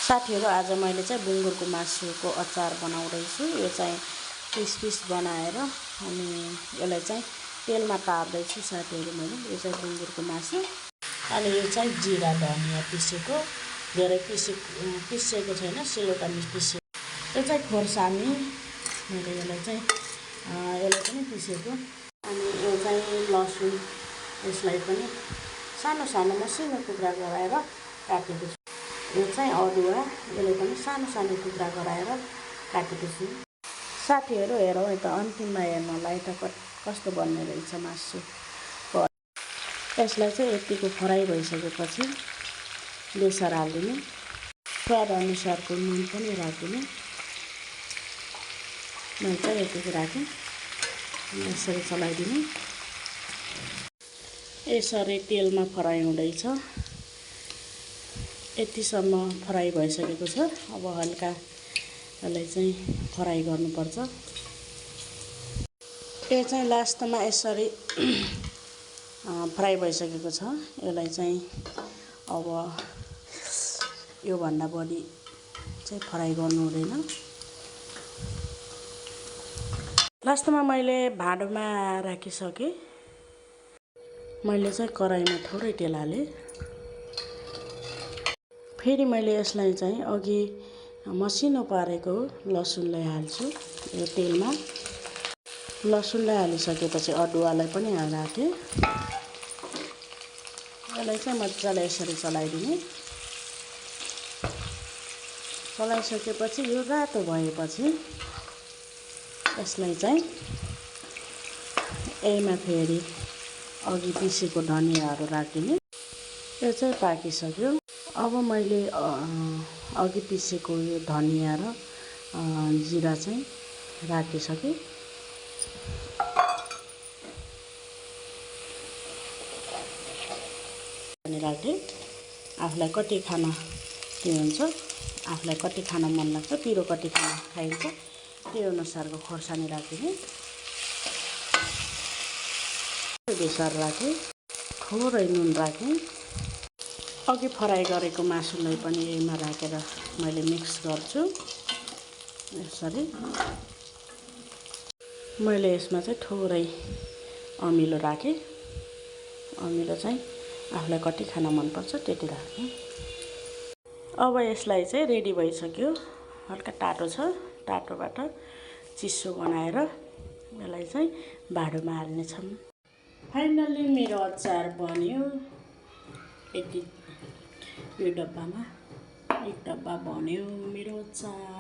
साथीहरु आज मैले चाहिँ बुङ्गुरको मासुको अचार बनाउँदैछु। यो चाहिँ पिस बनाएर अनि यसलाई चाहिँ तेलमा तार्दैछु साथीहरु मैले। यो चाहिँ बुङ्गुरको मासु अनि यो चाहिँ जिरा धनिया पिसेको, धेरै पिसेको छैन, सिलौटामा पिसेको। यो चाहिँ खोर्सानी मैले यसलाई पनि पिसेको अनि यो चाहिँ लसुन, यसलाई पनि सानो सानो मसिनो टुक्रा गराएर काटेको छु। यो चाहिँ अदुवा, यसलाई पनि सानो सानो टुक्रा गराएर काटेको छु। साथीहरु हेरौँ त अन्तिममा हेर्नलाई त कस्तो बन्ने रहेछ मासु। यसलाई चाहिँ यतिको फ्राई भइसकेपछि बेसार हाल्दिनु, स्वाद अनुसारको नुन पनि राखिदिनु। मैले चाहिँ यतिको राखेँ, यसरी चलाइदिनु। यसरी तेलमा फ्राई हुँदैछ, यतिसम्म फ्राई भइसकेको छ। अब हल्का यसलाई चाहिँ फ्राई गर्नुपर्छ। यो चाहिँ लास्टमा यसरी फ्राई भइसकेको छ। यसलाई चाहिँ अब यो भन्दा बढी चाहिँ फ्राई गर्नु हुँदैन। लास्टमा मैले भाँडोमा राखिसकेँ। मैले चाहिँ कराईमा थोरै तेल हालेँ। फेरि मैले यसलाई चाहिँ अघि मसिनो पारेको लसुनलाई हाल्छु यो तेलमा। लसुनलाई हालिसकेपछि अदुवालाई पनि राखेँ। यसलाई चाहिँ मजाले यसरी चलाइदिने। चलाइसकेपछि यो रातो भएपछि यसलाई चाहिँ यसमा फेरि अघि पिसेको धनियाहरू राखिदिने। यो चाहिँ पाकिसक्यो। अब मैले अघि पिसेको यो धनिया र जिरा चाहिँ राखिसकेँ। अनि राखेँ। आफूलाई कति खाना के हुन्छ, आफूलाई कति खाना मन लाग्छ, पिरो कति खाना खाइन्छ, त्यो अनुसारको खोर्सानी राखिदिने। बेसार राखेँ, थोरै नुन राखेँ। अघि फ्राई गरेको मासुलाई पनि यहीमा राखेर मैले मिक्स गर्छु। यसरी मैले यसमा चाहिँ थोरै अमिलो राखेँ। अमिलो चाहिँ आफूलाई कति खाना मनपर्छ त्यति राख्नु। अब यसलाई चाहिँ रेडी भइसक्यो। हल्का टाटो छ, टाटोबाट चिसो बनाएर यसलाई चाहिँ भाँडोमा हाल्नेछौँ। फाइनल्ली मेरो अचार बन्यो। यति यो डब्बामा एक डब्बा बन्यो मेरो अचार।